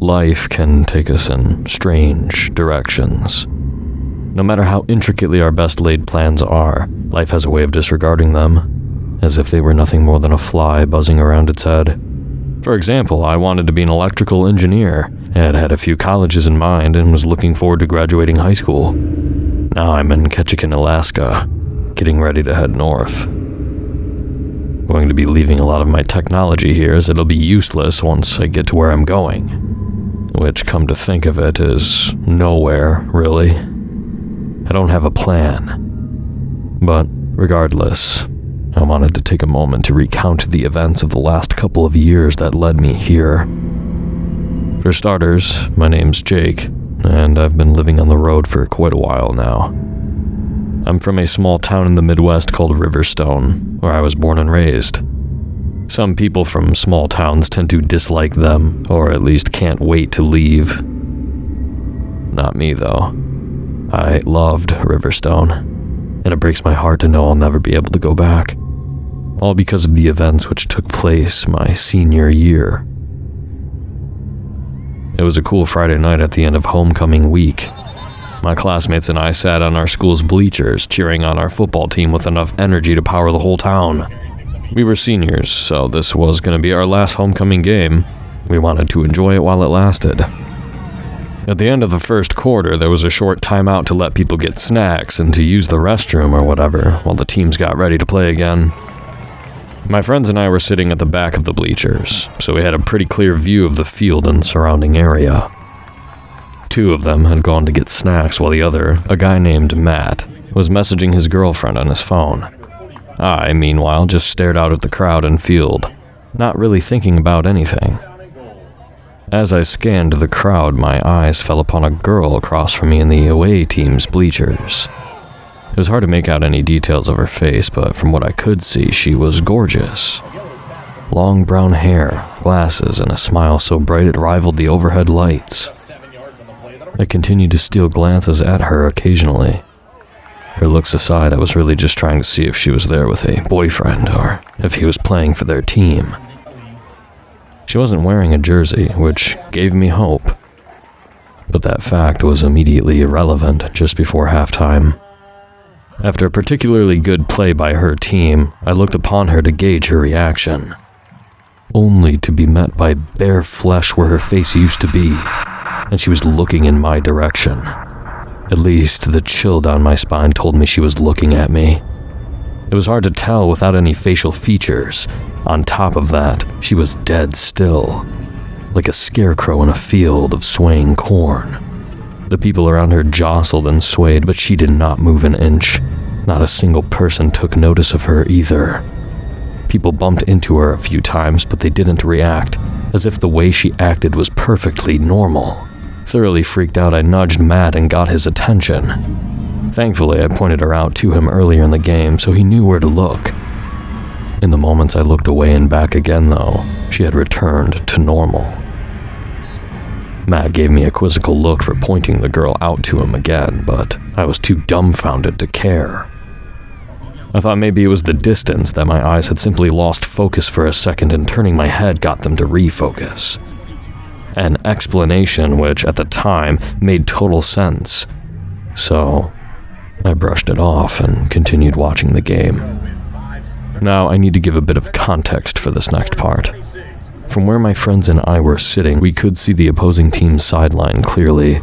life can take us in strange directions. No matter how intricately our best laid plans are, life has a way of disregarding them, as if they were nothing more than a fly buzzing around its head. For example, I wanted to be an electrical engineer, had a few colleges in mind, and was looking forward to graduating high school. Now I'm in Ketchikan, Alaska, getting ready to head north. Going to be leaving a lot of my technology here, as it'll be useless once I get to where I'm going. Which, come to think of it, is nowhere, really. I don't have a plan. But regardless, I wanted to take a moment to recount the events of the last couple of years that led me here. For starters, my name's Jake, and I've been living on the road for quite a while now. I'm from a small town in the Midwest called Riverstone, where I was born and raised. Some people from small towns tend to dislike them, or at least can't wait to leave. Not me, though. I loved Riverstone, and it breaks my heart to know I'll never be able to go back. All because of the events which took place my senior year. It was a cool Friday night at the end of homecoming week. My classmates and I sat on our school's bleachers, cheering on our football team with enough energy to power the whole town. We were seniors, so this was going to be our last homecoming game. We wanted to enjoy it while it lasted. At the end of the first quarter, there was a short timeout to let people get snacks and to use the restroom or whatever, while the teams got ready to play again. My friends and I were sitting at the back of the bleachers, so we had a pretty clear view of the field and surrounding area. Two of them had gone to get snacks while the other, a guy named Matt, was messaging his girlfriend on his phone. I, meanwhile, just stared out at the crowd and field, not really thinking about anything. As I scanned the crowd, my eyes fell upon a girl across from me in the away team's bleachers. It was hard to make out any details of her face, but from what I could see, she was gorgeous. Long brown hair, glasses, and a smile so bright it rivaled the overhead lights. I continued to steal glances at her occasionally. Her looks aside, I was really just trying to see if she was there with a boyfriend or if he was playing for their team. She wasn't wearing a jersey, which gave me hope. But that fact was immediately irrelevant just before halftime. After a particularly good play by her team, I looked upon her to gauge her reaction, only to be met by bare flesh where her face used to be, and she was looking in my direction. At least, the chill down my spine told me she was looking at me. It was hard to tell without any facial features. On top of that, she was dead still, like a scarecrow in a field of swaying corn. The people around her jostled and swayed, but she did not move an inch. Not a single person took notice of her either. People bumped into her a few times, but they didn't react, as if the way she acted was perfectly normal. Thoroughly freaked out, I nudged Matt and got his attention. Thankfully, I pointed her out to him earlier in the game, so he knew where to look. In the moments I looked away and back again, though, she had returned to normal. Matt gave me a quizzical look for pointing the girl out to him again, but I was too dumbfounded to care. I thought maybe it was the distance, that my eyes had simply lost focus for a second and turning my head got them to refocus. An explanation which, at the time, made total sense. So, I brushed it off and continued watching the game. Now, I need to give a bit of context for this next part. From where my friends and I were sitting, we could see the opposing team's sideline clearly.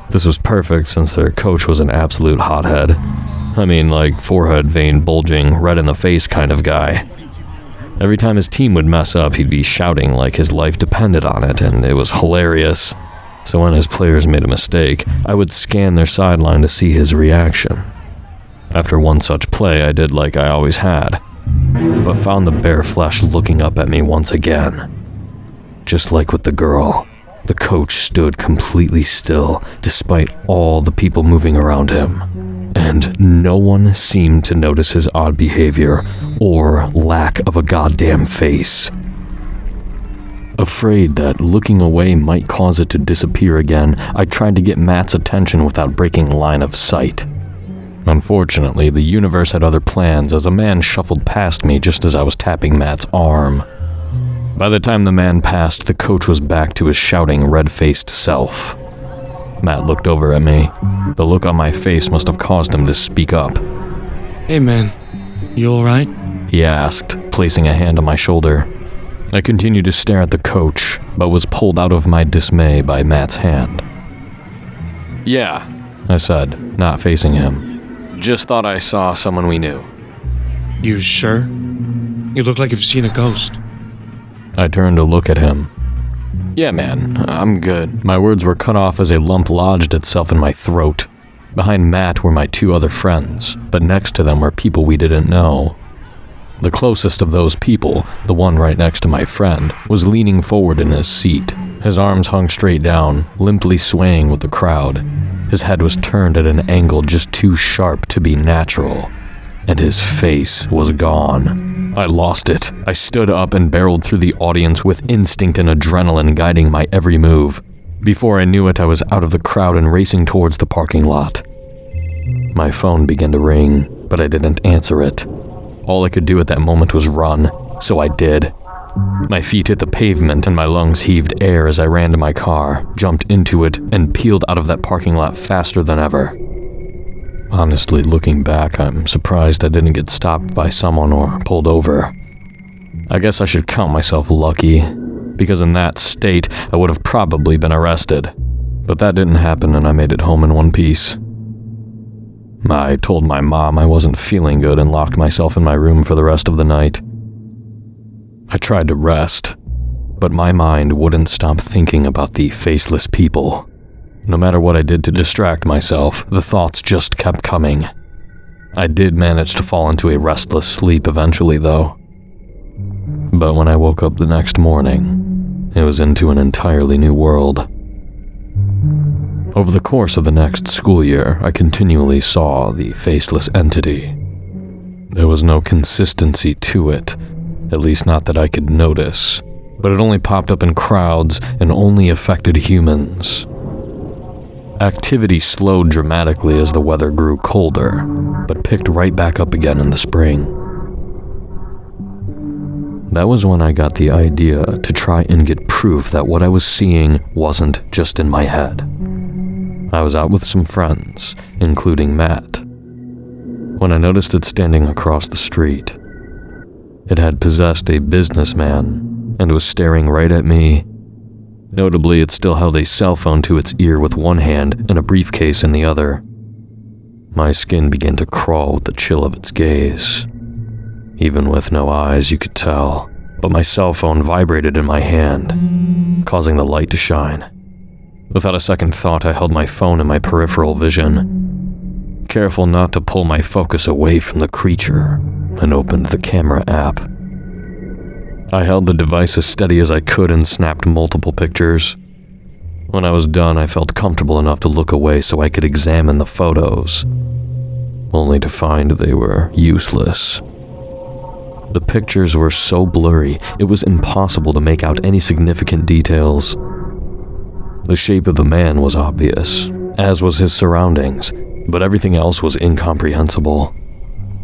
This was perfect since their coach was an absolute hothead. I mean, like forehead vein bulging, red in the face kind of guy. Every time his team would mess up, he'd be shouting like his life depended on it, and it was hilarious. So when his players made a mistake, I would scan their sideline to see his reaction. After one such play, I did like I always had, but found the bare flesh looking up at me once again. Just like with the girl, the coach stood completely still despite all the people moving around him, and no one seemed to notice his odd behavior or lack of a goddamn face. Afraid that looking away might cause it to disappear again, I tried to get Matt's attention without breaking line of sight. Unfortunately, the universe had other plans as a man shuffled past me just as I was tapping Matt's arm. By the time the man passed, the coach was back to his shouting, red-faced self. Matt looked over at me. The look on my face must have caused him to speak up. Hey man, you alright? He asked, placing a hand on my shoulder. I continued to stare at the coach, but was pulled out of my dismay by Matt's hand. Yeah, I said, not facing him. Just thought I saw someone we knew. You sure? You look like you've seen a ghost. I turned to look at him. Yeah, man, I'm good. My words were cut off as a lump lodged itself in my throat. Behind Matt were my two other friends, but next to them were people we didn't know. The closest of those people, the one right next to my friend, was leaning forward in his seat. His arms hung straight down, limply swaying with the crowd. His head was turned at an angle just too sharp to be natural, and his face was gone. I lost it. I stood up and barreled through the audience with instinct and adrenaline guiding my every move. Before I knew it, I was out of the crowd and racing towards the parking lot. My phone began to ring, but I didn't answer it. All I could do at that moment was run, so I did. My feet hit the pavement and my lungs heaved air as I ran to my car, jumped into it, and peeled out of that parking lot faster than ever. Honestly, looking back, I'm surprised I didn't get stopped by someone or pulled over. I guess I should count myself lucky, because in that state, I would have probably been arrested. But that didn't happen and I made it home in one piece. I told my mom I wasn't feeling good and locked myself in my room for the rest of the night. I tried to rest, but my mind wouldn't stop thinking about the faceless people. No matter what I did to distract myself, the thoughts just kept coming. I did manage to fall into a restless sleep eventually, though. But when I woke up the next morning, it was into an entirely new world. Over the course of the next school year, I continually saw the faceless entity. There was no consistency to it, at least not that I could notice, but it only popped up in crowds and only affected humans. Activity slowed dramatically as the weather grew colder, but picked right back up again in the spring. That was when I got the idea to try and get proof that what I was seeing wasn't just in my head. I was out with some friends, including Matt, when I noticed it standing across the street. It had possessed a businessman and was staring right at me. Notably, it still held a cell phone to its ear with one hand and a briefcase in the other. My skin began to crawl with the chill of its gaze. Even with no eyes, you could tell, but my cell phone vibrated in my hand, causing the light to shine. Without a second thought, I held my phone in my peripheral vision, careful not to pull my focus away from the creature, and opened the camera app. I held the device as steady as I could and snapped multiple pictures. When I was done, I felt comfortable enough to look away so I could examine the photos, only to find they were useless. The pictures were so blurry, it was impossible to make out any significant details. The shape of the man was obvious, as was his surroundings, but everything else was incomprehensible.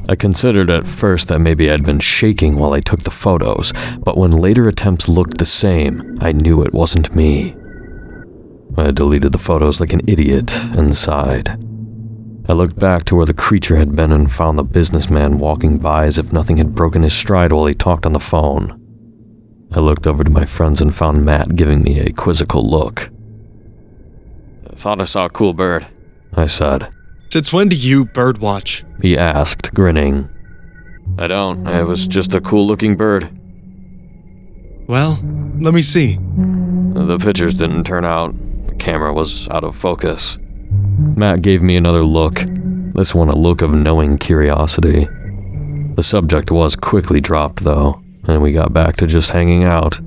I considered at first that maybe I'd been shaking while I took the photos, but when later attempts looked the same, I knew it wasn't me. I deleted the photos like an idiot and sighed. I looked back to where the creature had been and found the businessman walking by as if nothing had broken his stride while he talked on the phone. I looked over to my friends and found Matt giving me a quizzical look. "Thought I saw a cool bird," I said. Since when do you birdwatch? He asked, grinning. "I don't. It was just a cool-looking bird." Well, let me see. The pictures didn't turn out. The camera was out of focus. Matt gave me another look, this one a look of knowing curiosity. The subject was quickly dropped, though, and we got back to just hanging out.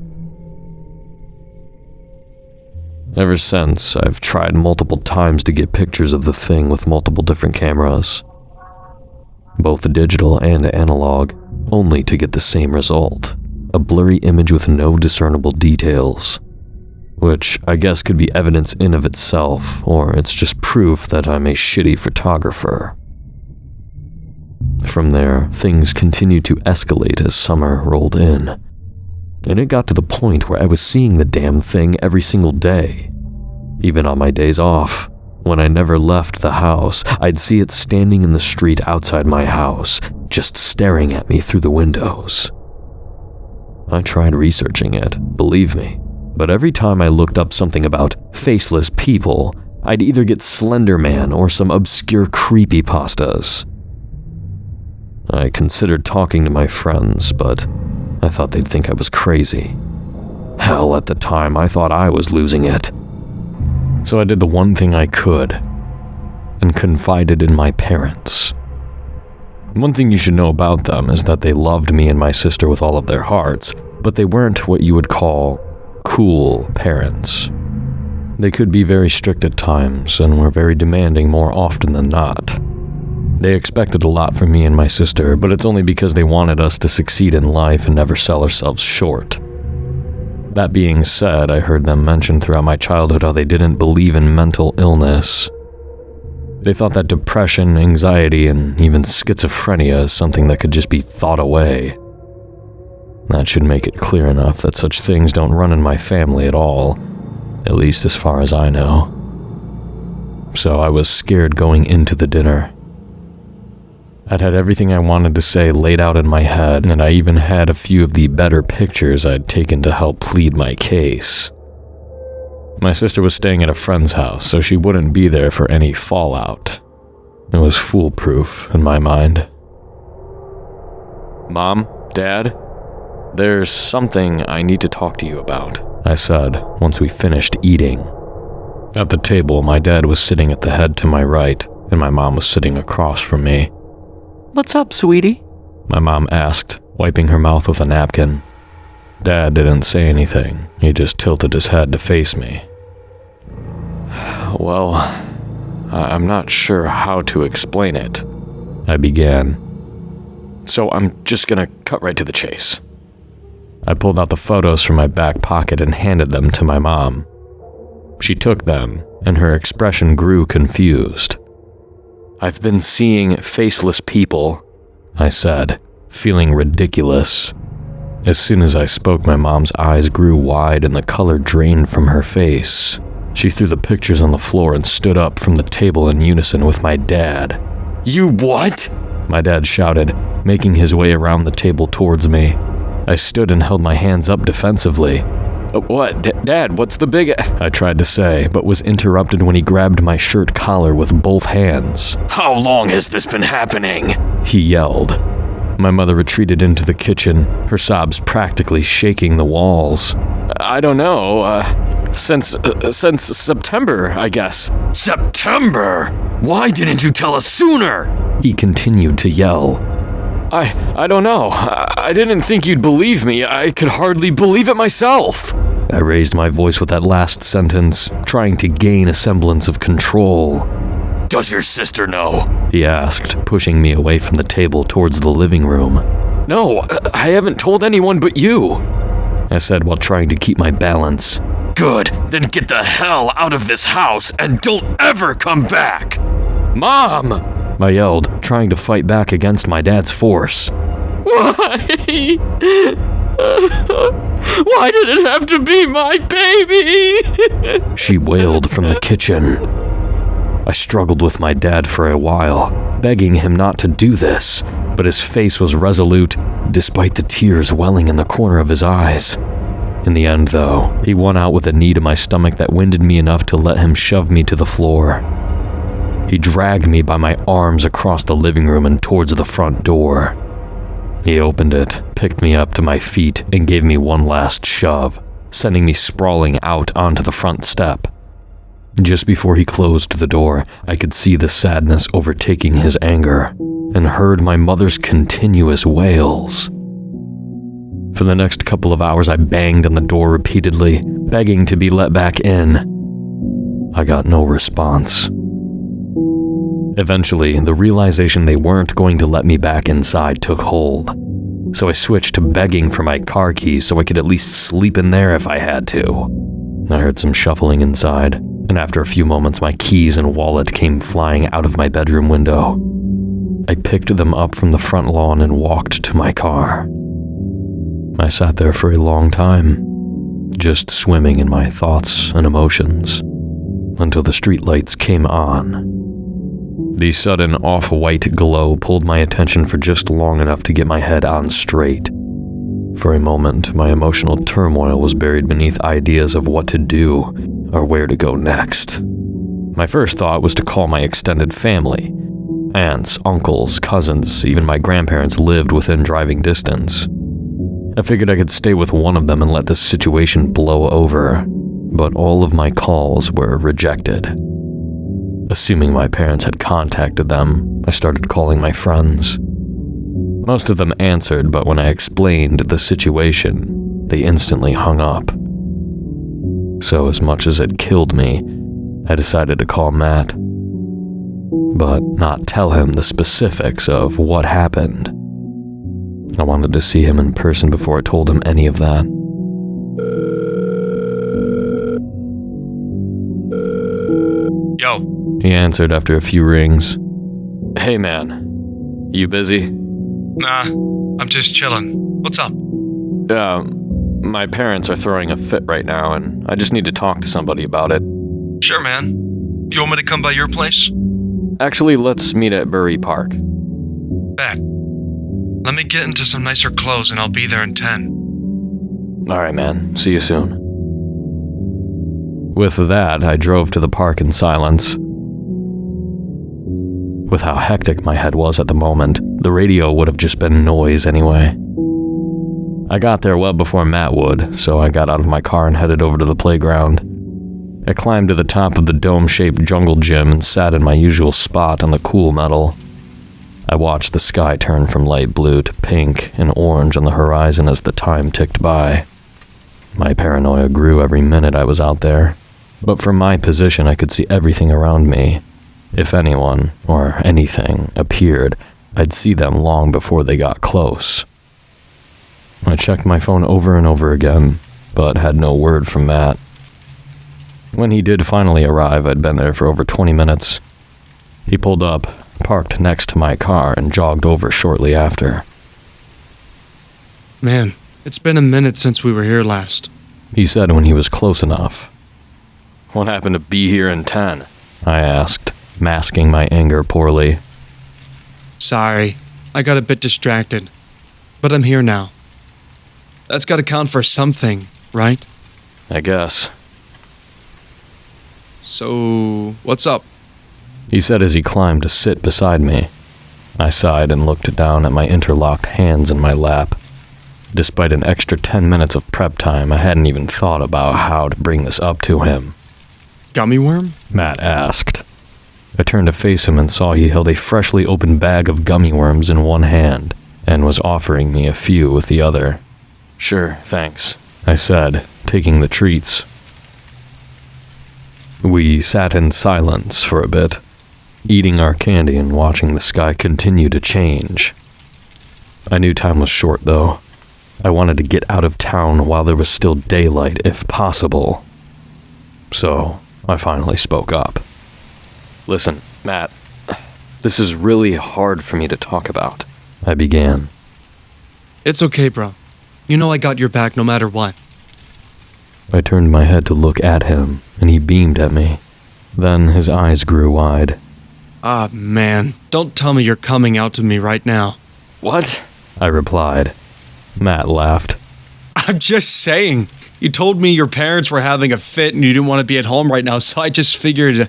Ever since, I've tried multiple times to get pictures of the thing with multiple different cameras, both digital and analog, only to get the same result, a blurry image with no discernible details, which I guess could be evidence in of itself, or it's just proof that I'm a shitty photographer. From there, things continued to escalate as summer rolled in. And it got to the point where I was seeing the damn thing every single day. Even on my days off, when I never left the house, I'd see it standing in the street outside my house, just staring at me through the windows. I tried researching it, believe me, but every time I looked up something about faceless people, I'd either get Slender Man or some obscure creepypastas. I considered talking to my friends, but I thought they'd think I was crazy. Hell, at the time, I thought I was losing it. So I did the one thing I could, and confided in my parents. One thing you should know about them is that they loved me and my sister with all of their hearts, but they weren't what you would call cool parents. They could be very strict at times and were very demanding more often than not. They expected a lot from me and my sister, but it's only because they wanted us to succeed in life and never sell ourselves short. That being said, I heard them mention throughout my childhood how they didn't believe in mental illness. They thought that depression, anxiety, and even schizophrenia is something that could just be thought away. That should make it clear enough that such things don't run in my family at all, at least as far as I know. So I was scared going into the dinner. I'd had everything I wanted to say laid out in my head, and I even had a few of the better pictures I'd taken to help plead my case. My sister was staying at a friend's house, so she wouldn't be there for any fallout. It was foolproof in my mind. Mom, Dad, there's something I need to talk to you about, I said once we finished eating. At the table, my dad was sitting at the head to my right, and my mom was sitting across from me. "What's up, sweetie?" My mom asked, wiping her mouth with a napkin. Dad didn't say anything. He just tilted his head to face me. Well, I'm not sure how to explain it, I began. So I'm just gonna cut right to the chase. I pulled out the photos from my back pocket and handed them to my mom. She took them, and her expression grew confused. I've been seeing faceless people, I said, feeling ridiculous. As soon as I spoke, my mom's eyes grew wide and the color drained from her face. She threw the pictures on the floor and stood up from the table in unison with my dad. "You what?" my dad shouted, making his way around the table towards me. I stood and held my hands up defensively. "What, Dad, what's the big—" I tried to say, but was interrupted when he grabbed my shirt collar with both hands. "How long has this been happening?" he yelled. My mother retreated into the kitchen, her sobs practically shaking the walls. "I don't know, since September, I guess." "September? Why didn't you tell us sooner?" he continued to yell. I don't know. I didn't think you'd believe me. I could hardly believe it myself." I raised my voice with that last sentence, trying to gain a semblance of control. "Does your sister know?" he asked, pushing me away from the table towards the living room. "No, I haven't told anyone but you," I said while trying to keep my balance. "Good, then get the hell out of this house and don't ever come back!" "Mom!" I yelled, trying to fight back against my dad's force. "Why? Why did it have to be my baby?" she wailed from the kitchen. I struggled with my dad for a while, begging him not to do this, but his face was resolute, despite the tears welling in the corner of his eyes. In the end, though, he won out with a knee to my stomach that winded me enough to let him shove me to the floor. He dragged me by my arms across the living room and towards the front door. He opened it, picked me up to my feet, and gave me one last shove, sending me sprawling out onto the front step. Just before he closed the door, I could see the sadness overtaking his anger, and heard my mother's continuous wails. For the next couple of hours, I banged on the door repeatedly, begging to be let back in. I got no response. Eventually, the realization they weren't going to let me back inside took hold, so I switched to begging for my car keys so I could at least sleep in there if I had to. I heard some shuffling inside, and after a few moments my keys and wallet came flying out of my bedroom window. I picked them up from the front lawn and walked to my car. I sat there for a long time, just swimming in my thoughts and emotions, until the streetlights came on. The sudden off-white glow pulled my attention for just long enough to get my head on straight. For a moment, my emotional turmoil was buried beneath ideas of what to do or where to go next. My first thought was to call my extended family. Aunts, uncles, cousins, even my grandparents lived within driving distance. I figured I could stay with one of them and let the situation blow over, but all of my calls were rejected. Assuming my parents had contacted them, I started calling my friends. Most of them answered, but when I explained the situation, they instantly hung up. So as much as it killed me, I decided to call Matt, but not tell him the specifics of what happened. I wanted to see him in person before I told him any of that. Yo. He answered after a few rings. Hey man, you busy? Nah, I'm just chilling. What's up? My parents are throwing a fit right now, and I just need to talk to somebody about it. Sure, man. You want me to come by your place? Actually, let's meet at Bury Park. Bet. Let me get into some nicer clothes and I'll be there in 10. Alright man, see you soon. With that, I drove to the park in silence. With how hectic my head was at the moment, the radio would have just been noise anyway. I got there well before Matt would, so I got out of my car and headed over to the playground. I climbed to the top of the dome-shaped jungle gym and sat in my usual spot on the cool metal. I watched the sky turn from light blue to pink and orange on the horizon as the time ticked by. My paranoia grew every minute I was out there, but from my position I could see everything around me. If anyone, or anything, appeared, I'd see them long before they got close. I checked my phone over and over again, but had no word from Matt. When he did finally arrive, I'd been there for over 20 minutes. He pulled up, parked next to my car, and jogged over shortly after. Man, it's been a minute since we were here last. He said when he was close enough. What happened to be here in 10? I asked, masking my anger poorly. Sorry, I got a bit distracted. But I'm here now. That's gotta count for something, right? I guess. So, what's up? He said as he climbed to sit beside me. I sighed and looked down at my interlocked hands in my lap. Despite an extra 10 minutes of prep time, I hadn't even thought about how to bring this up to him. Gummy worm? Matt asked. I turned to face him and saw he held a freshly opened bag of gummy worms in one hand and was offering me a few with the other. Sure, thanks, I said, taking the treats. We sat in silence for a bit, eating our candy and watching the sky continue to change. I knew time was short, though. I wanted to get out of town while there was still daylight, if possible. So, I finally spoke up. Listen, Matt, this is really hard for me to talk about, I began. It's okay, bro. You know I got your back no matter what. I turned my head to look at him, and he beamed at me. Then his eyes grew wide. Ah, man. Don't tell me you're coming out to me right now. What? I replied. Matt laughed. I'm just saying. You told me your parents were having a fit and you didn't want to be at home right now, so I just figured,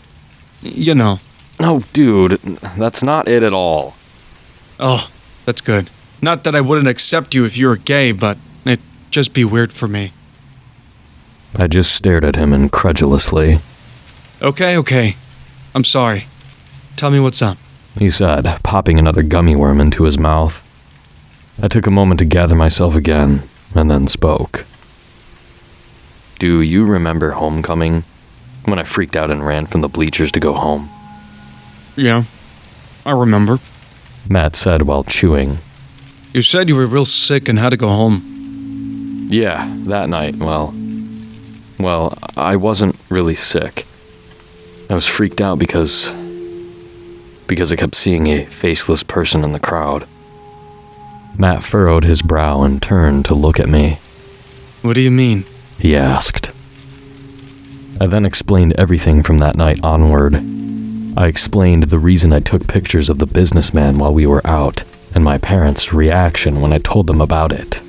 you know. No, dude, that's not it at all. Oh, that's good. Not that I wouldn't accept you if you were gay, but it'd just be weird for me. I just stared at him incredulously. Okay. I'm sorry. Tell me what's up. He said, popping another gummy worm into his mouth. I took a moment to gather myself again, and then spoke. Do you remember homecoming? When I freaked out and ran from the bleachers to go home? Yeah, I remember. Matt said while chewing. You said you were real sick and had to go home. Yeah, that night, well, I wasn't really sick. I was freaked out because I kept seeing a faceless person in the crowd. Matt furrowed his brow and turned to look at me. What do you mean? He asked. I then explained everything from that night onward. I explained the reason I took pictures of the businessman while we were out, and my parents' reaction when I told them about it.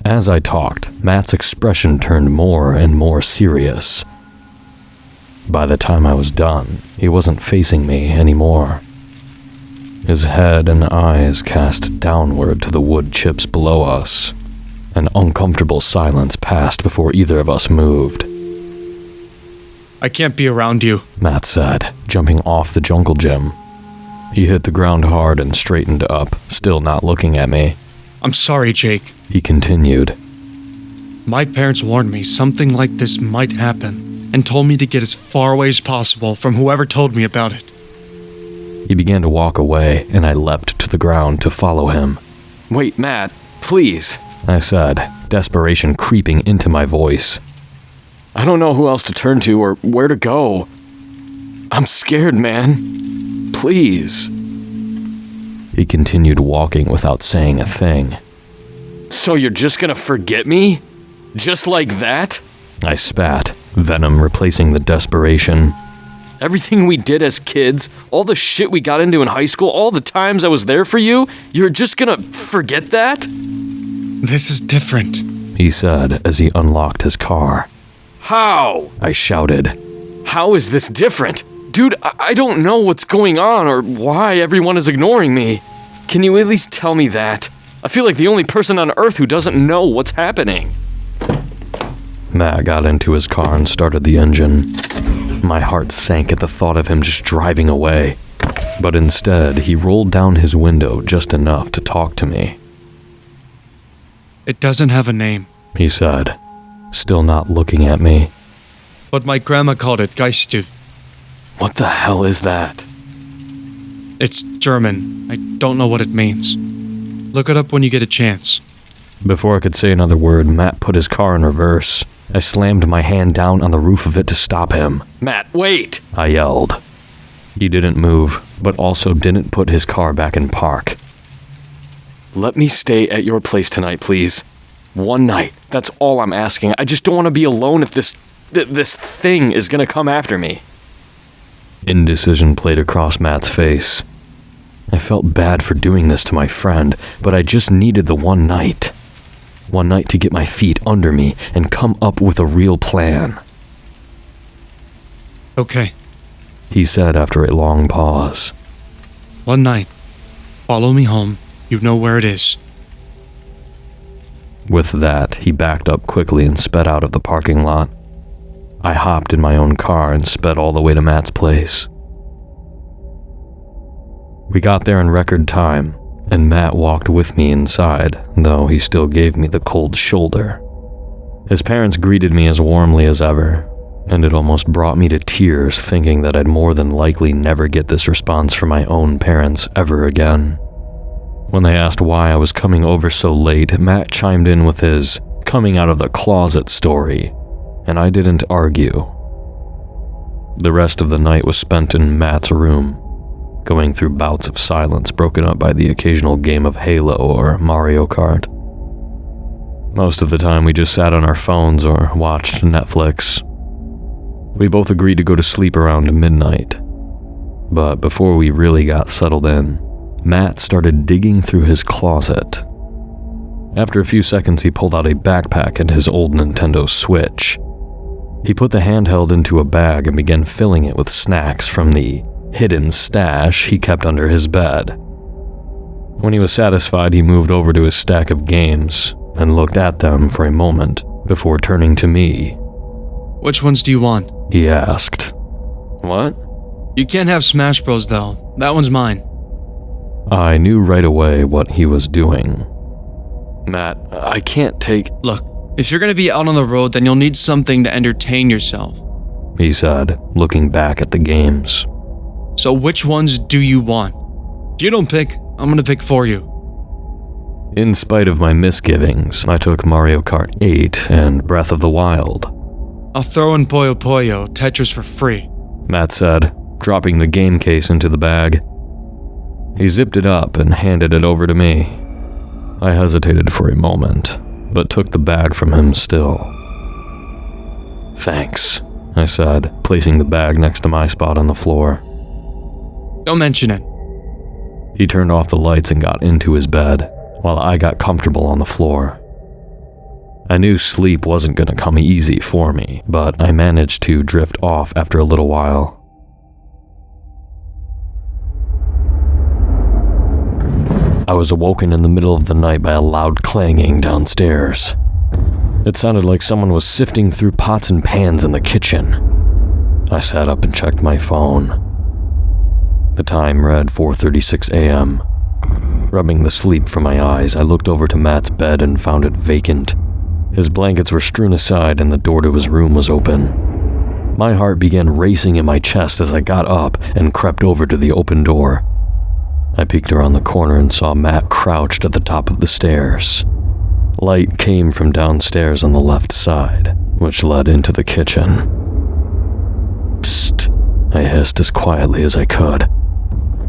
As I talked, Matt's expression turned more and more serious. By the time I was done, he wasn't facing me anymore. His head and eyes cast downward to the wood chips below us. An uncomfortable silence passed before either of us moved. I can't be around you, Matt said, jumping off the jungle gym. He hit the ground hard and straightened up, still not looking at me. I'm sorry, Jake. He continued. My parents warned me something like this might happen and told me to get as far away as possible from whoever told me about it. He began to walk away, and I leapt to the ground to follow him. Wait, Matt, please, I said, desperation creeping into my voice. I don't know who else to turn to or where to go. I'm scared, man. Please. He continued walking without saying a thing. So you're just gonna forget me? Just like that? I spat, venom replacing the desperation. Everything we did as kids, all the shit we got into in high school, all the times I was there for you, you're just gonna forget that? This is different, he said as he unlocked his car. How? I shouted. How is this different? Dude, I don't know what's going on or why everyone is ignoring me. Can you at least tell me that? I feel like the only person on Earth who doesn't know what's happening. Matt got into his car and started the engine. My heart sank at the thought of him just driving away. But instead, he rolled down his window just enough to talk to me. It doesn't have a name, he said, still not looking at me. But my grandma called it Geiste. What the hell is that? It's German. I don't know what it means. Look it up when you get a chance. Before I could say another word, Matt put his car in reverse. I slammed my hand down on the roof of it to stop him. Matt, wait! I yelled. He didn't move, but also didn't put his car back in park. Let me stay at your place tonight, please. One night. That's all I'm asking. I just don't want to be alone if this thing is gonna come after me. Indecision played across Matt's face. I felt bad for doing this to my friend, but I just needed the one night. One night to get my feet under me and come up with a real plan. Okay, He said after a long pause. one night. Follow me home. You know where it is. With that, he backed up quickly and sped out of the parking lot. I hopped in my own car and sped all the way to Matt's place. We got there in record time, and Matt walked with me inside, though he still gave me the cold shoulder. His parents greeted me as warmly as ever, and it almost brought me to tears thinking that I'd more than likely never get this response from my own parents ever again. When they asked why I was coming over so late, Matt chimed in with his coming out of the closet story, and I didn't argue. The rest of the night was spent in Matt's room, going through bouts of silence broken up by the occasional game of Halo or Mario Kart. Most of the time we just sat on our phones or watched Netflix. We both agreed to go to sleep around midnight, but before we really got settled in, Matt started digging through his closet. After a few seconds, he pulled out a backpack and his old Nintendo Switch. He put the handheld into a bag and began filling it with snacks from the hidden stash he kept under his bed. When he was satisfied, he moved over to his stack of games and looked at them for a moment before turning to me. Which ones do you want? He asked. What? You can't have Smash Bros. Though. That one's mine. I knew right away what he was doing. Matt, I can't take... Look, if you're gonna be out on the road, then you'll need something to entertain yourself, he said, looking back at the games. So which ones do you want? If you don't pick, I'm gonna pick for you. In spite of my misgivings, I took Mario Kart 8 and Breath of the Wild. I'll throw in Puyo Puyo Tetris for free, Matt said, dropping the game case into the bag. He zipped it up and handed it over to me. I hesitated for a moment, but took the bag from him still. "Thanks," I said, placing the bag next to my spot on the floor. Don't mention it. He turned off the lights and got into his bed, while I got comfortable on the floor. I knew sleep wasn't going to come easy for me, but I managed to drift off after a little while. I was awoken in the middle of the night by a loud clanging downstairs. It sounded like someone was sifting through pots and pans in the kitchen. I sat up and checked my phone. The time read 4:36 a.m. Rubbing the sleep from my eyes, I looked over to Matt's bed and found it vacant. His blankets were strewn aside and the door to his room was open. My heart began racing in my chest as I got up and crept over to the open door. I peeked around the corner and saw Matt crouched at the top of the stairs. Light came from downstairs on the left side, which led into the kitchen. "Psst," I hissed as quietly as I could.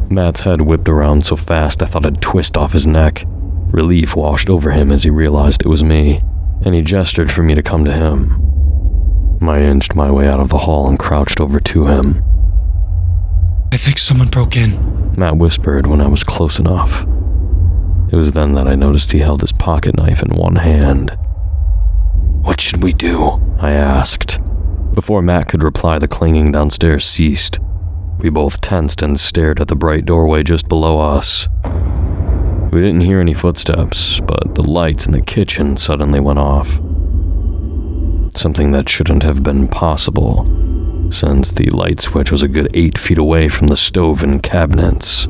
Matt's head whipped around so fast I thought I'd twist off his neck. Relief washed over him as he realized it was me, and he gestured for me to come to him. I inched my way out of the hall and crouched over to him. I think someone broke in, Matt whispered when I was close enough. It was then that I noticed he held his pocket knife in one hand. "What should we do?" I asked. Before Matt could reply, the clanging downstairs ceased. We both tensed and stared at the bright doorway just below us. We didn't hear any footsteps, but the lights in the kitchen suddenly went off. Something that shouldn't have been possible, since the light switch was a good 8 feet away from the stove and cabinets.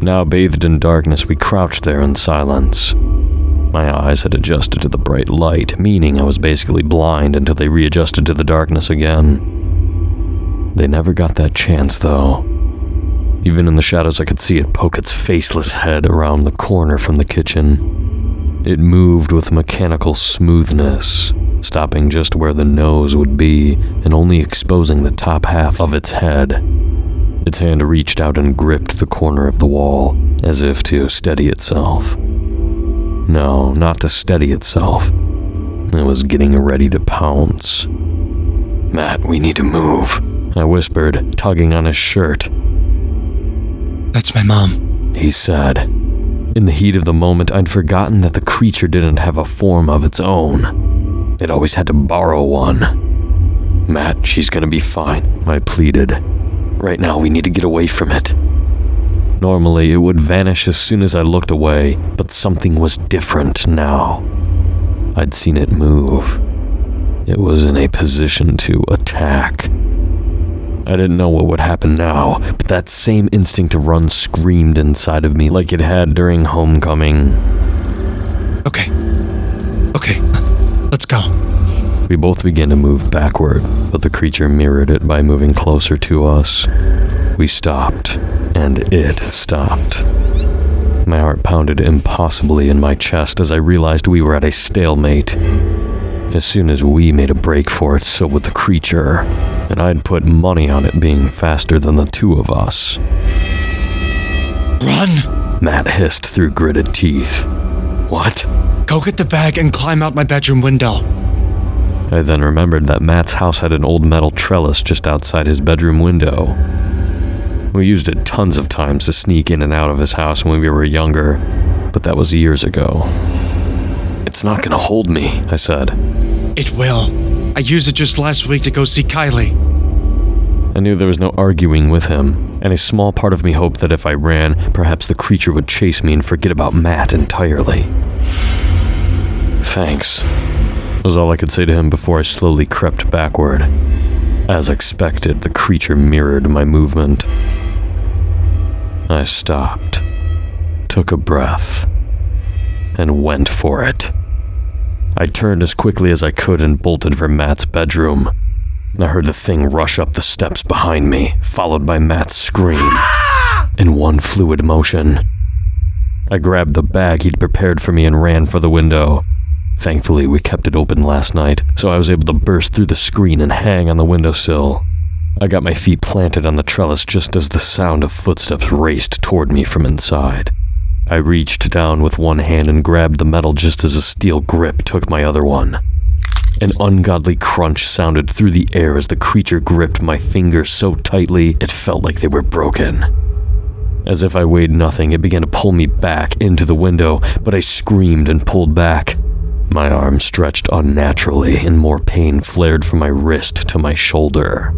Now bathed in darkness, we crouched there in silence. My eyes had adjusted to the bright light, meaning I was basically blind until they readjusted to the darkness again. They never got that chance, though. Even in the shadows, I could see it poke its faceless head around the corner from the kitchen. It moved with mechanical smoothness, stopping just where the nose would be and only exposing the top half of its head. Its hand reached out and gripped the corner of the wall, as if to steady itself. No, not to steady itself. It was getting ready to pounce. "Matt, we need to move," I whispered, tugging on his shirt. That's my mom, he said. In the heat of the moment, I'd forgotten that the creature didn't have a form of its own. It always had to borrow one. "Matt, she's gonna be fine," I pleaded. "Right now, we need to get away from it." Normally, it would vanish as soon as I looked away, but something was different now. I'd seen it move. It was in a position to attack. I didn't know what would happen now, but that same instinct to run screamed inside of me like it had during homecoming. Okay, let's go. We both began to move backward, but the creature mirrored it by moving closer to us. We stopped, and it stopped. My heart pounded impossibly in my chest as I realized we were at a stalemate. As soon as we made a break for it, so would the creature, and I'd put money on it being faster than the two of us. Run! Matt hissed through gritted teeth. "What?" Go get the bag and climb out my bedroom window. I then remembered that Matt's house had an old metal trellis just outside his bedroom window. We used it tons of times to sneak in and out of his house when we were younger, but that was years ago. "It's not gonna hold me," I said. It will. I used it just last week to go see Kylie. I knew there was no arguing with him, and a small part of me hoped that if I ran, perhaps the creature would chase me and forget about Matt entirely. "Thanks," was all I could say to him before I slowly crept backward. As expected, the creature mirrored my movement. I stopped, took a breath, and went for it. I turned as quickly as I could and bolted for Matt's bedroom. I heard the thing rush up the steps behind me, followed by Matt's scream, in one fluid motion. I grabbed the bag he'd prepared for me and ran for the window. Thankfully, we kept it open last night, so I was able to burst through the screen and hang on the windowsill. I got my feet planted on the trellis just as the sound of footsteps raced toward me from inside. I reached down with one hand and grabbed the metal just as a steel grip took my other one. An ungodly crunch sounded through the air as the creature gripped my fingers so tightly it felt like they were broken. As if I weighed nothing, it began to pull me back into the window, but I screamed and pulled back. My arm stretched unnaturally, and more pain flared from my wrist to my shoulder.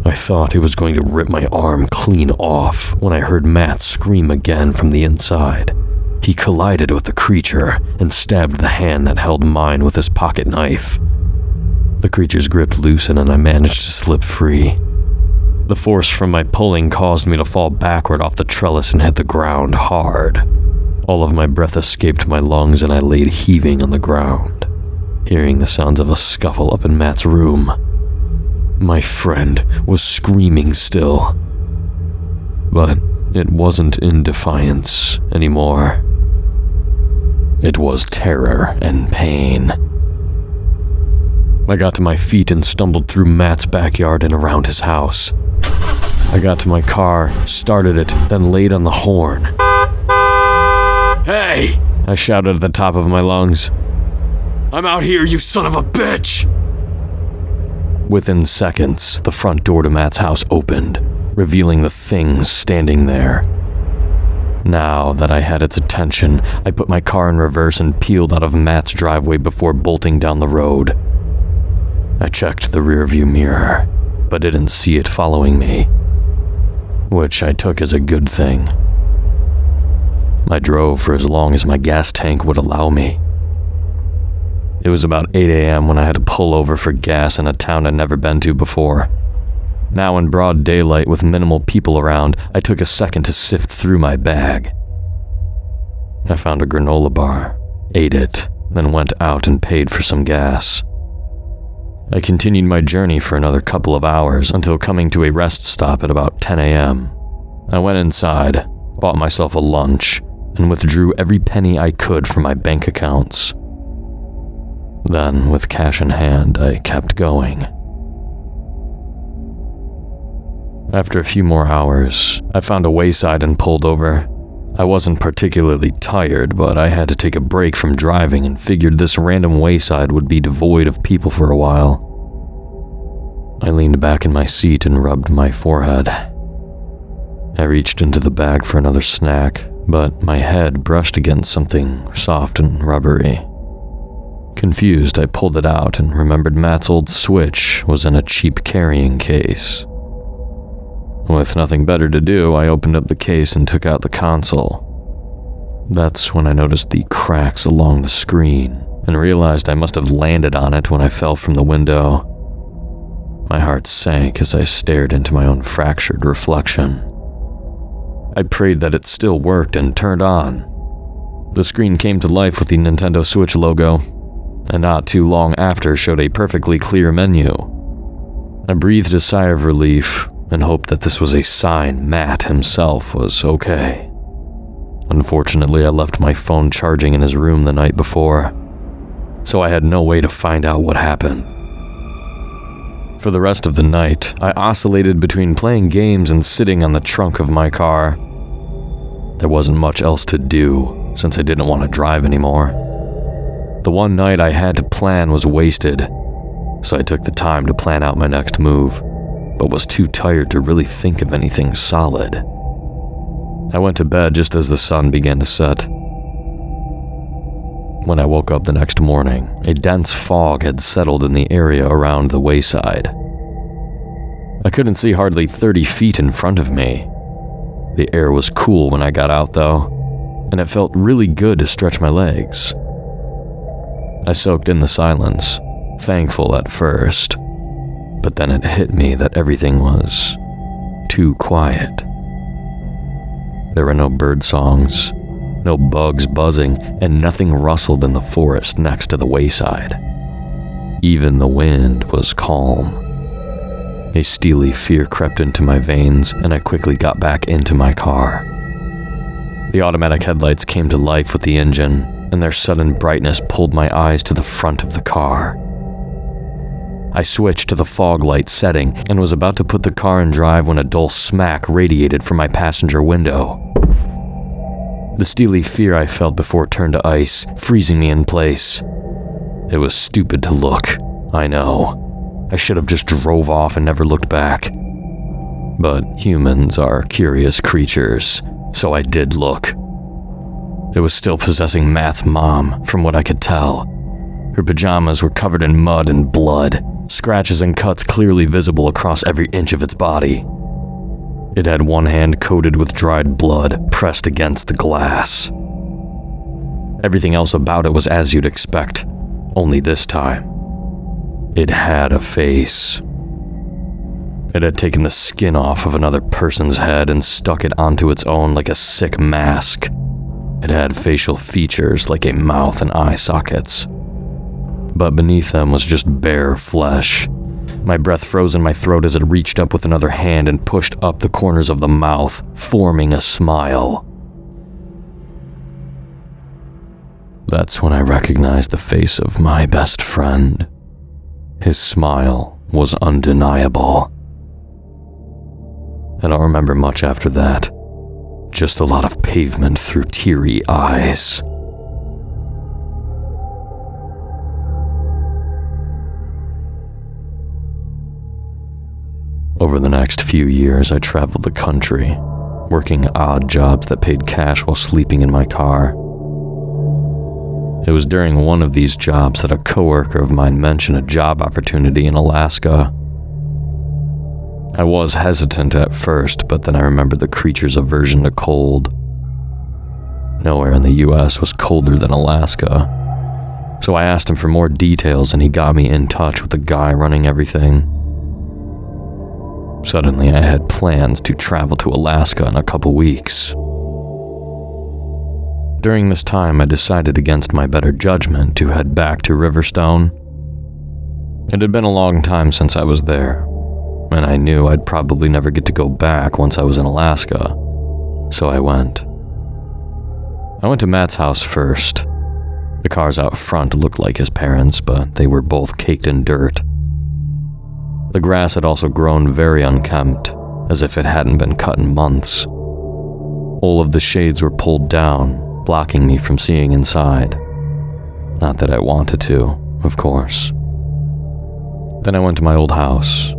I thought it was going to rip my arm clean off when I heard Matt scream again from the inside. He collided with the creature and stabbed the hand that held mine with his pocket knife. The creature's grip loosened and I managed to slip free. The force from my pulling caused me to fall backward off the trellis and hit the ground hard. All of my breath escaped my lungs and I laid heaving on the ground, hearing the sounds of a scuffle up in Matt's room. My friend was screaming still, but it wasn't in defiance anymore. It was terror and pain. I got to my feet and stumbled through Matt's backyard and around his house. I got to my car, started it, then laid on the horn. "Hey!" I shouted at the top of my lungs. "I'm out here, you son of a bitch!" Within seconds, the front door to Matt's house opened, revealing the thing standing there. Now that I had its attention, I put my car in reverse and peeled out of Matt's driveway before bolting down the road. I checked the rearview mirror, but didn't see it following me, which I took as a good thing. I drove for as long as my gas tank would allow me. It was about 8 a.m. when I had to pull over for gas in a town I'd never been to before. Now in broad daylight with minimal people around, I took a second to sift through my bag. I found a granola bar, ate it, then went out and paid for some gas. I continued my journey for another couple of hours until coming to a rest stop at about 10 a.m. I went inside, bought myself a lunch, and withdrew every penny I could from my bank accounts. Then, with cash in hand, I kept going. After a few more hours, I found a wayside and pulled over. I wasn't particularly tired, but I had to take a break from driving and figured this random wayside would be devoid of people for a while. I leaned back in my seat and rubbed my forehead. I reached into the bag for another snack, but my head brushed against something soft and rubbery. Confused, I pulled it out and remembered Matt's old Switch was in a cheap carrying case. With nothing better to do, I opened up the case and took out the console. That's when I noticed the cracks along the screen and realized I must have landed on it when I fell from the window. My heart sank as I stared into my own fractured reflection. I prayed that it still worked and turned on. The screen came to life with the Nintendo Switch logo, and not too long after showed a perfectly clear menu. I breathed a sigh of relief and hoped that this was a sign Matt himself was okay. Unfortunately, I left my phone charging in his room the night before, so I had no way to find out what happened. For the rest of the night, I oscillated between playing games and sitting on the trunk of my car. There wasn't much else to do, since I didn't want to drive anymore. The one night I had to plan was wasted, so I took the time to plan out my next move, but was too tired to really think of anything solid. I went to bed just as the sun began to set. When I woke up the next morning, a dense fog had settled in the area around the wayside. I couldn't see hardly 30 feet in front of me. The air was cool when I got out though, and it felt really good to stretch my legs. I soaked in the silence, thankful at first, but then it hit me that everything was too quiet. There were no bird songs, no bugs buzzing, and nothing rustled in the forest next to the wayside. Even the wind was calm. A steely fear crept into my veins, and I quickly got back into my car. The automatic headlights came to life with the engine, and their sudden brightness pulled my eyes to the front of the car. I switched to the fog light setting and was about to put the car in drive when a dull smack radiated from my passenger window. The steely fear I felt before turned to ice, freezing me in place. It was stupid to look, I know. I should have just drove off and never looked back. But humans are curious creatures, so I did look. It was still possessing Matt's mom, from what I could tell. Her pajamas were covered in mud and blood, scratches and cuts clearly visible across every inch of its body. It had one hand coated with dried blood, pressed against the glass. Everything else about it was as you'd expect, only this time, it had a face. It had taken the skin off of another person's head and stuck it onto its own like a sick mask. It had facial features like a mouth and eye sockets. But beneath them was just bare flesh. My breath froze in my throat as it reached up with another hand and pushed up the corners of the mouth, forming a smile. That's when I recognized the face of my best friend. His smile was undeniable. I don't remember much after that. Just a lot of pavement through teary eyes. Over the next few years, I traveled the country, working odd jobs that paid cash while sleeping in my car. It was during one of these jobs that a coworker of mine mentioned a job opportunity in Alaska. I was hesitant at first, but then I remembered the creature's aversion to cold. Nowhere in the US was colder than Alaska. So I asked him for more details and he got me in touch with the guy running everything. Suddenly, I had plans to travel to Alaska in a couple weeks. During this time, I decided against my better judgment to head back to Riverstone. It had been a long time since I was there, and I knew I'd probably never get to go back once I was in Alaska, so I went. I went to Matt's house first. The cars out front looked like his parents', but they were both caked in dirt. The grass had also grown very unkempt, as if it hadn't been cut in months. All of the shades were pulled down, blocking me from seeing inside. Not that I wanted to, of course. Then I went to my old house.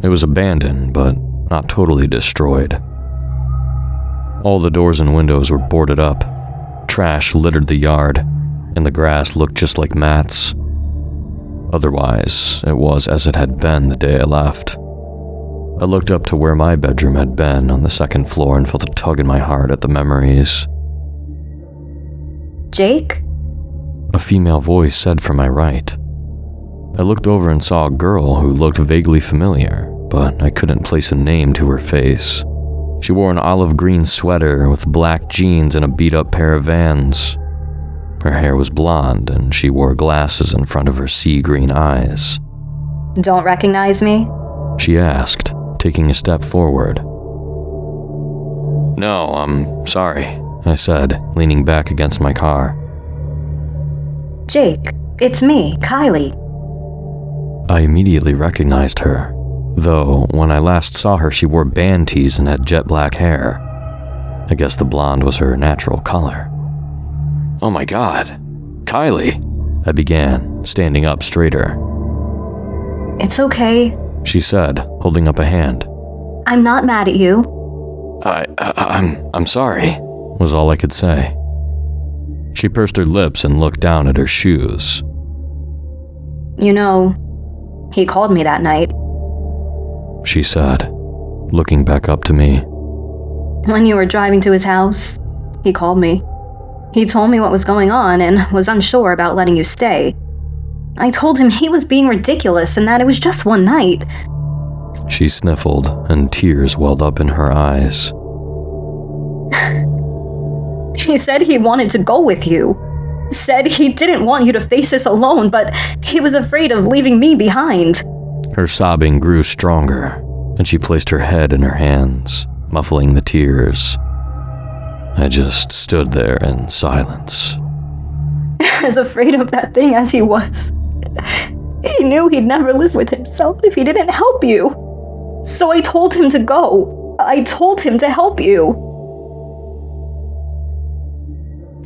It was abandoned, but not totally destroyed. All the doors and windows were boarded up. Trash littered the yard, and the grass looked just like Matt's. Otherwise, it was as it had been the day I left. I looked up to where my bedroom had been on the second floor and felt a tug in my heart at the memories. Jake? A female voice said from my right. I looked over and saw a girl who looked vaguely familiar, but I couldn't place a name to her face. She wore an olive green sweater with black jeans and a beat-up pair of Vans. Her hair was blonde, and she wore glasses in front of her sea green eyes. Don't recognize me? She asked, taking a step forward. No, I'm sorry, I said, leaning back against my car. Jake, it's me, Kylie. I immediately recognized her, though when I last saw her she wore band tees and had jet black hair. I guess the blonde was her natural color. Oh my God, Kylie, I began, standing up straighter. It's okay, she said, holding up a hand. I'm not mad at you. I'm sorry, was all I could say. She pursed her lips and looked down at her shoes. You know, he called me that night. She said, looking back up to me. When you were driving to his house, he called me. He told me what was going on and was unsure about letting you stay. I told him he was being ridiculous and that it was just one night. She sniffled, and tears welled up in her eyes. He said he wanted to go with you. Said he didn't want you to face this alone, but he was afraid of leaving me behind. Her sobbing grew stronger, and she placed her head in her hands, muffling the tears. I just stood there in silence. As afraid of that thing as he was, he knew he'd never live with himself if he didn't help you. So I told him to go. I told him to help you.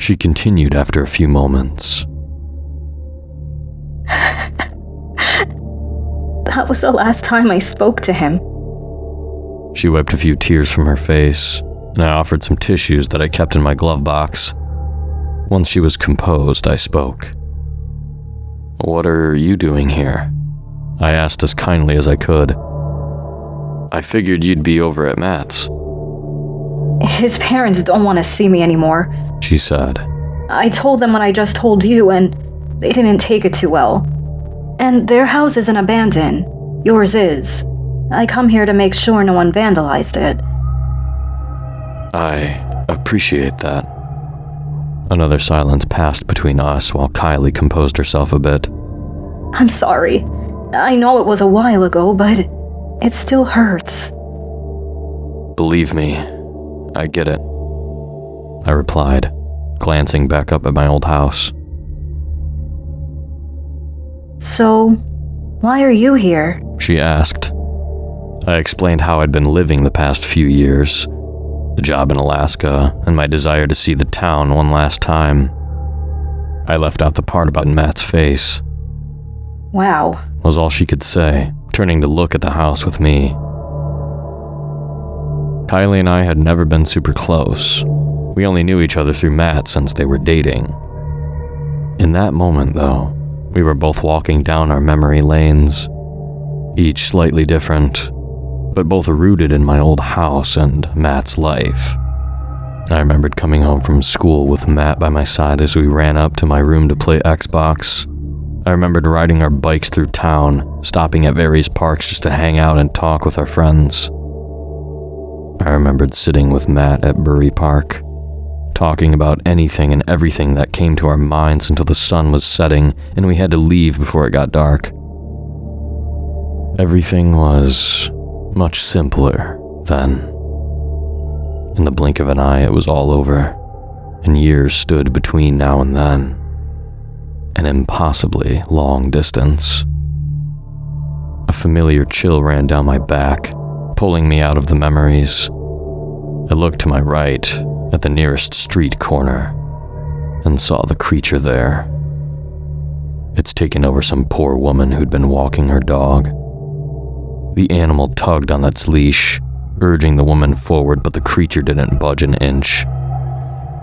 She continued after a few moments. That was the last time I spoke to him. She wiped a few tears from her face, and I offered some tissues that I kept in my glove box. Once she was composed, I spoke. "What are you doing here?" I asked as kindly as I could. "I figured you'd be over at Matt's." His parents don't want to see me anymore, she said. I told them what I just told you, and they didn't take it too well. And their house isn't abandoned. Yours is. I come here to make sure no one vandalized it. I appreciate that. Another silence passed between us while Kylie composed herself a bit. I'm sorry. I know it was a while ago, but it still hurts. Believe me, I get it, I replied, glancing back up at my old house. So, why are you here? She asked. I explained how I'd been living the past few years, the job in Alaska, and my desire to see the town one last time. I left out the part about Matt's face. Wow, Was all she could say, turning to look at the house with me. Kylie and I had never been super close. We only knew each other through Matt since they were dating. In that moment, though, we were both walking down our memory lanes, each slightly different, but both rooted in my old house and Matt's life. I remembered coming home from school with Matt by my side as we ran up to my room to play Xbox. I remembered riding our bikes through town, stopping at various parks just to hang out and talk with our friends. I remembered sitting with Matt at Bury Park, talking about anything and everything that came to our minds until the sun was setting and we had to leave before it got dark. Everything was much simpler then. In the blink of an eye, it was all over, and years stood between now and then. An impossibly long distance. A familiar chill ran down my back, pulling me out of the memories. I looked to my right, at the nearest street corner, and saw the creature there. It's taken over some poor woman who'd been walking her dog. The animal tugged on its leash, urging the woman forward, but the creature didn't budge an inch.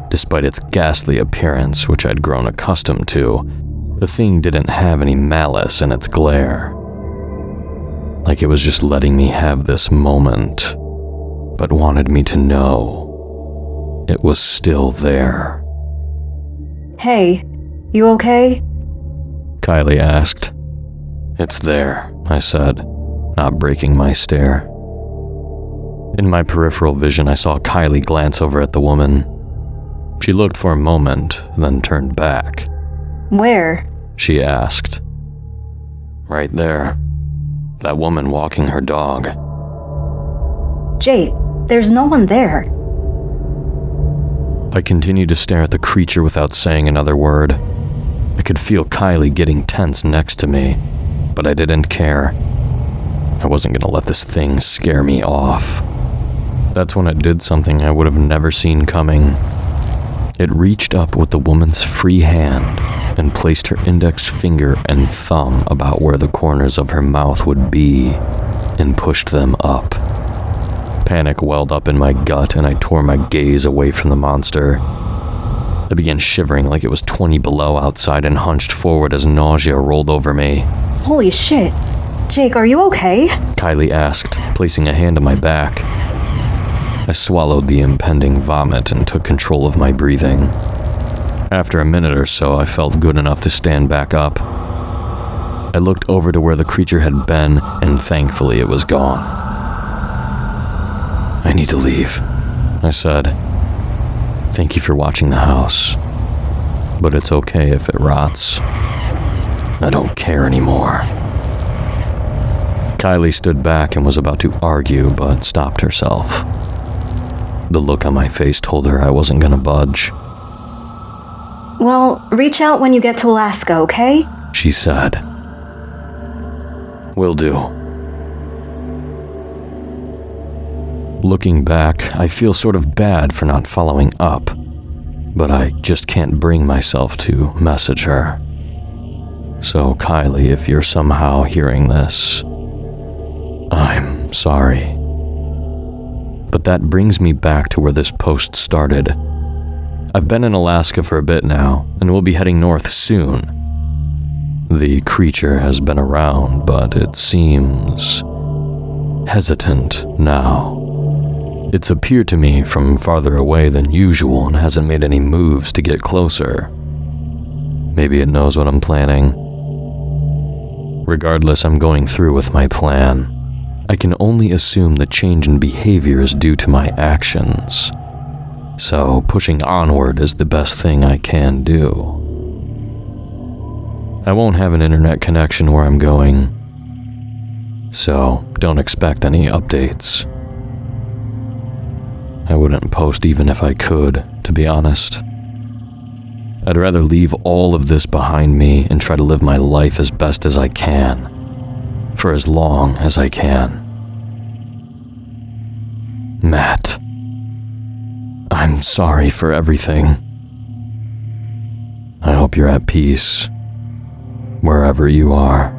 Despite its ghastly appearance, which I'd grown accustomed to, the thing didn't have any malice in its glare. Like it was just letting me have this moment, but wanted me to know it was still there. Hey, you okay? Kylie asked. "It's there," I said, not breaking my stare. In my peripheral vision, I saw Kylie glance over at the woman. She looked for a moment, then turned back. Where? She asked. "Right there. That woman walking her dog." Jake, there's no one there. I continued to stare at the creature without saying another word. I could feel Kylie getting tense next to me, but I didn't care. I wasn't going to let this thing scare me off. That's when it did something I would have never seen coming. It reached up with the woman's free hand and placed her index finger and thumb about where the corners of her mouth would be and pushed them up. Panic welled up in my gut and I tore my gaze away from the monster. I began shivering like it was 20 below outside and hunched forward as nausea rolled over me. Holy shit. Jake, are you okay? Kylie asked, placing a hand on my back. I swallowed the impending vomit and took control of my breathing. After a minute or so, I felt good enough to stand back up. I looked over to where the creature had been, and thankfully it was gone. "I need to leave," I said. "Thank you for watching the house, but it's okay if it rots. I don't care anymore." Kylie stood back and was about to argue, but stopped herself. The look on my face told her I wasn't gonna budge. Well, reach out when you get to Alaska, okay? She said. "Will do." Looking back, I feel sort of bad for not following up. but I just can't bring myself to message her. So Kylie, if you're somehow hearing this, I'm sorry. But that brings me back to where this post started. I've been in Alaska for a bit now, and we'll be heading north soon. The creature has been around, but it seems hesitant now. It's appeared to me from farther away than usual and hasn't made any moves to get closer. Maybe it knows what I'm planning. Regardless, I'm going through with my plan. I can only assume the change in behavior is due to my actions. So pushing onward is the best thing I can do. I won't have an internet connection where I'm going, so don't expect any updates. I wouldn't post even if I could, to be honest. I'd rather leave all of this behind me and try to live my life as best as I can, for as long as I can. Matt, I'm sorry for everything. I hope you're at peace, wherever you are.